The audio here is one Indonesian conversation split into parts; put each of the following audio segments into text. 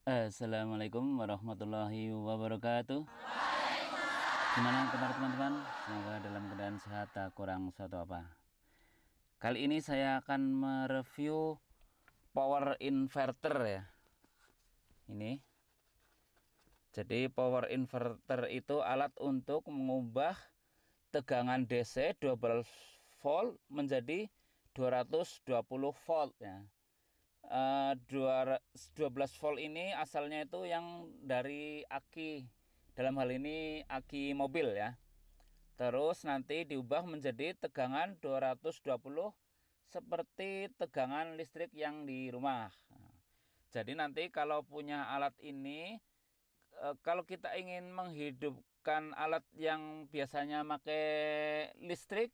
Assalamualaikum warahmatullahi wabarakatuh. Gimana kabar teman-teman? Semoga dalam keadaan sehat, tak kurang suatu apa. Kali ini saya akan mereview power inverter ya. Ini. Jadi power inverter itu alat untuk mengubah tegangan DC 12 volt menjadi 220 volt ya. 12 volt ini asalnya itu yang dari aki, dalam hal ini aki mobil ya. Terus nanti diubah menjadi tegangan 220 seperti tegangan listrik yang di rumah. Jadi nanti kalau punya alat ini, kalau kita ingin menghidupkan alat yang biasanya pakai listrik,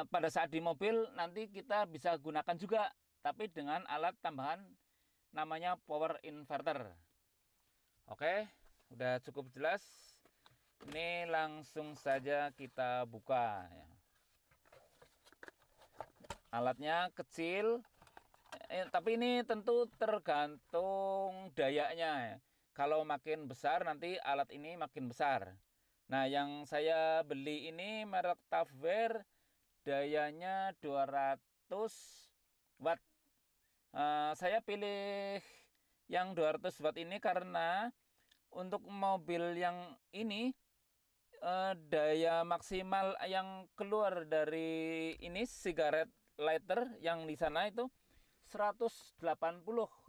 pada saat di mobil nanti kita bisa gunakan juga, tapi dengan alat tambahan namanya power inverter. Oke, udah cukup jelas. Ini langsung saja kita buka ya. Alatnya kecil, tapi ini tentu tergantung dayanya ya. Kalau makin besar nanti alat ini makin besar. Nah, yang saya beli ini merek Tafware, dayanya 200 watt. Saya pilih yang 200 watt ini karena untuk mobil yang ini, daya maksimal yang keluar dari ini cigarette lighter yang di sana itu 180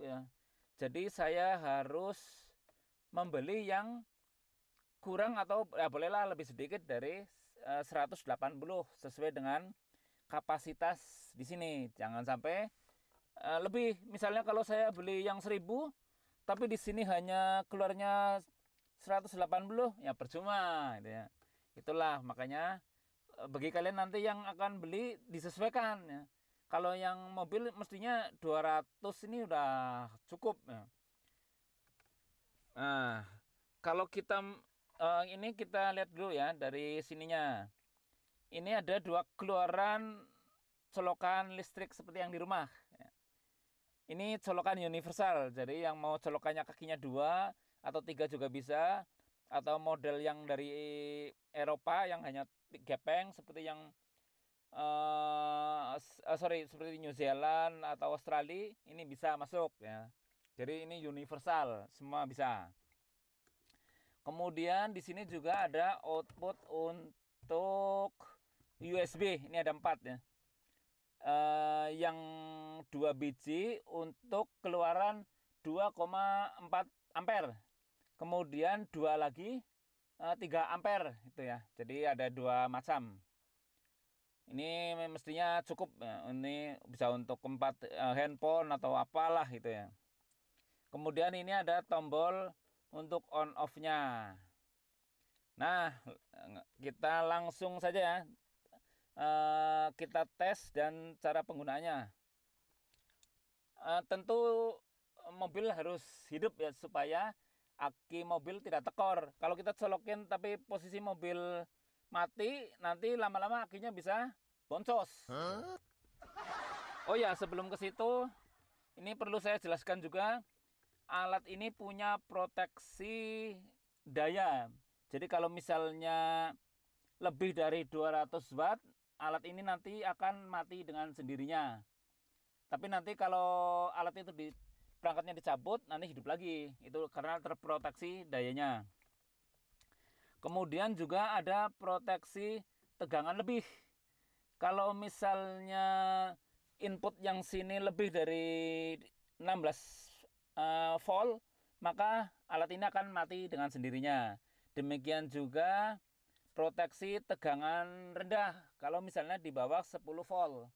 ya. Jadi saya harus membeli yang kurang atau ya bolehlah lebih sedikit dari 180 sesuai dengan kapasitas di sini. Jangan sampai lebih. Misalnya kalau saya beli yang 1000 tapi di sini hanya keluarnya 180, ya percuma gitu ya. Itulah makanya bagi kalian nanti yang akan beli disesuaikan ya. Kalau yang mobil mestinya 200 ini udah cukup ya. Nah, kalau kita ini kita lihat dulu ya dari sininya. Ini ada dua keluaran colokan listrik seperti yang di rumah ya. Ini colokan universal, jadi yang mau colokannya kakinya 2 atau 3 juga bisa, atau model yang dari Eropa yang hanya gepeng seperti yang seperti New Zealand atau Australia, ini bisa masuk ya. Jadi ini universal, semua bisa. Kemudian di sini juga ada output untuk USB, ini ada 4 ya. Yang 2 biji untuk keluaran 2,4 ampere. Kemudian 2 lagi 3 ampere itu ya. Jadi ada 2 macam. Ini mestinya cukup ya. Ini bisa untuk 4 handphone atau apalah gitu ya. Kemudian ini ada tombol untuk on off-nya. Nah, kita langsung saja ya. Kita tes dan cara penggunaannya. Tentu mobil harus hidup ya supaya aki mobil tidak tekor. Kalau kita colokin tapi posisi mobil mati, nanti lama-lama akinya bisa boncos. Oh ya, sebelum ke situ, ini perlu saya jelaskan juga, alat ini punya proteksi daya. Jadi kalau misalnya lebih dari 200 watt, alat ini nanti akan mati dengan sendirinya. Tapi nanti kalau alat itu perangkatnya dicabut, nanti hidup lagi. Itu karena terproteksi dayanya. Kemudian juga ada proteksi tegangan lebih. Kalau misalnya input yang sini lebih dari 16 volt, maka alat ini akan mati dengan sendirinya. Demikian juga proteksi tegangan rendah. Kalau misalnya di bawah 10 volt.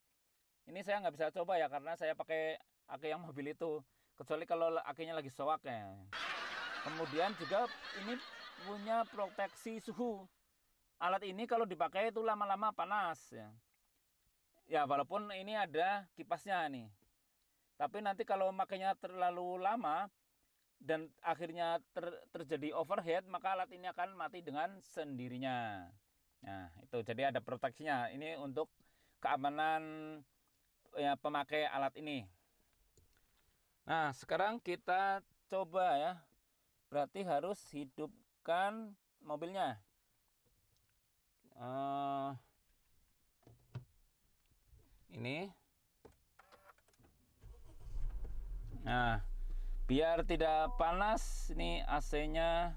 Ini saya nggak bisa coba ya karena saya pakai aki yang mobil itu. Kecuali kalau akinya lagi soak ya. Kemudian juga ini punya proteksi suhu. Alat ini kalau dipakai itu lama-lama panas ya. Ya walaupun ini ada kipasnya nih. Tapi nanti kalau makanya terlalu lama dan akhirnya terjadi overheat, maka alat ini akan mati dengan sendirinya. Nah, itu jadi ada proteksinya. Ini untuk keamanan ya, pemakai alat ini. Nah, sekarang kita coba ya. Berarti harus hidupkan mobilnya. Ini. Nah, biar tidak panas, ini AC-nya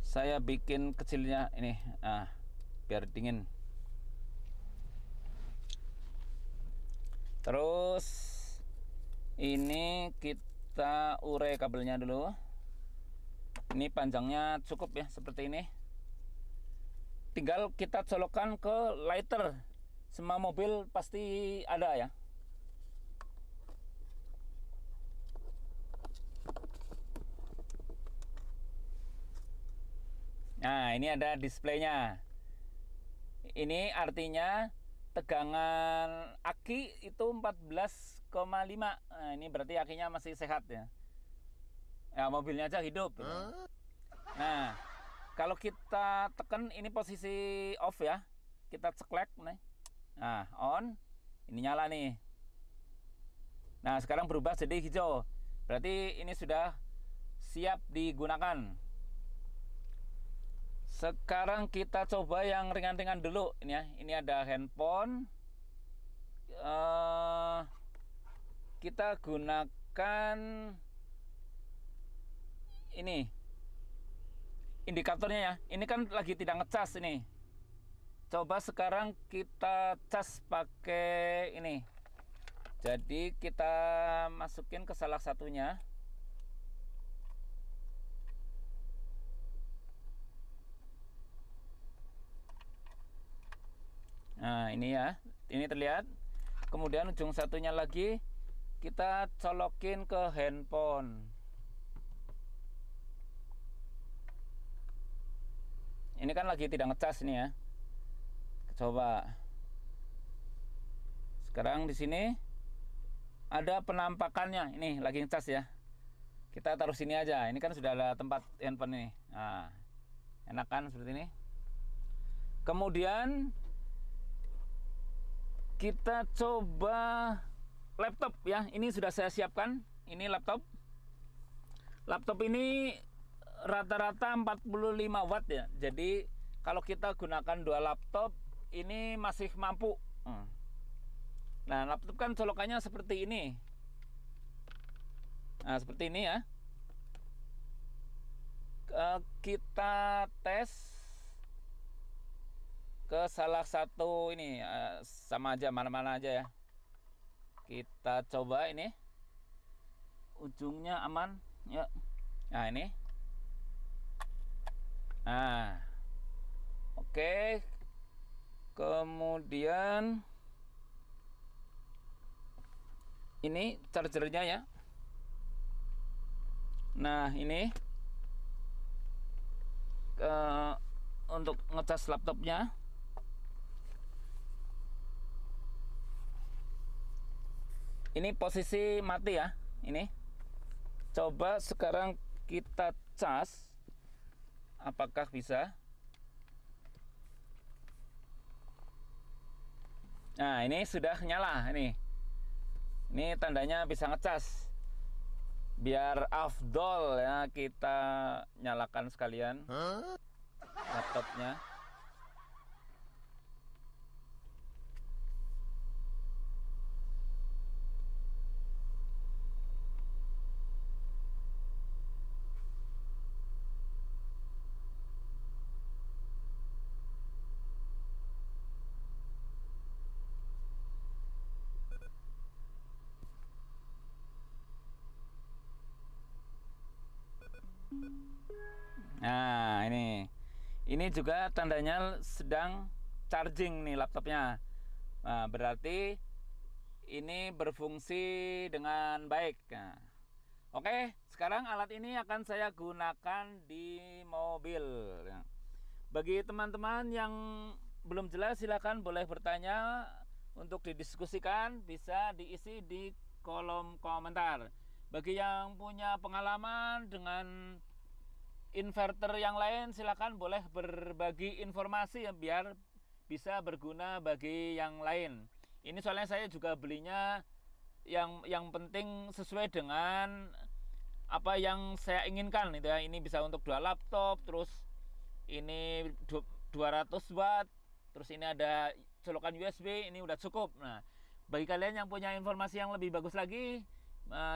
saya bikin kecilnya ini, biar dingin. Terus ini kita urai kabelnya dulu. Ini panjangnya cukup ya, seperti ini. Tinggal kita colokkan ke lighter. Semua mobil pasti ada ya. Nah, ini ada displaynya. Ini artinya tegangan aki itu 14,5. Nah, ini berarti akinya masih sehat ya. Ya, mobilnya aja hidup. Nah, kalau kita tekan ini posisi off ya. Kita ceklek nih. Nah, on. Ini nyala nih. Nah, sekarang berubah jadi hijau. Berarti ini sudah siap digunakan. Sekarang kita coba yang ringan-ringan dulu ini ya. Ini ada handphone. Kita gunakan ini indikatornya ya. Ini kan lagi tidak ngecas ini. Coba sekarang kita cas pakai ini. Jadi kita masukin ke salah satunya. Nah, ini ya. Ini terlihat. Kemudian ujung satunya lagi kita colokin ke handphone. Ini kan lagi tidak ngecas nih ya. Coba. Sekarang di sini ada penampakannya. Ini lagi ngecas ya. Kita taruh sini aja. Ini kan sudah ada tempat handphone ini. Nah, enak kan seperti ini. Kemudian kita coba laptop ya. Ini sudah saya siapkan. Ini laptop. Laptop ini rata-rata 45 watt ya. Jadi kalau kita gunakan dua laptop ini masih mampu. Nah, laptop kan colokannya seperti ini. Nah, seperti ini ya. Kita tes ke salah satu ini, sama aja, mana-mana aja ya. Kita coba ini. Ujungnya aman ya. Nah, ini. Nah, oke. Kemudian ini chargernya ya. Nah, ini untuk ngecas laptopnya. Ini posisi mati ya. Ini. Coba sekarang kita cas. Apakah bisa? Nah, ini sudah nyala ini. Ini tandanya bisa ngecas. Biar afdol ya, kita nyalakan sekalian laptopnya. Nah, ini juga tandanya sedang charging nih laptopnya. Nah, berarti ini berfungsi dengan baik. Nah, oke, sekarang alat ini akan saya gunakan di mobil. Bagi teman-teman yang belum jelas, silakan boleh bertanya untuk didiskusikan, bisa diisi di kolom komentar. Bagi yang punya pengalaman dengan inverter yang lain, silakan boleh berbagi informasi ya, biar bisa berguna bagi yang lain. Ini soalnya saya juga belinya yang penting sesuai dengan apa yang saya inginkan gitu ya. Ini bisa untuk 2 laptop, terus ini 200 watt, terus ini ada colokan USB, ini udah cukup. Nah, bagi kalian yang punya informasi yang lebih bagus lagi,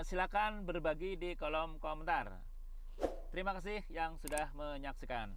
silakan berbagi di kolom komentar. Terima kasih yang sudah menyaksikan.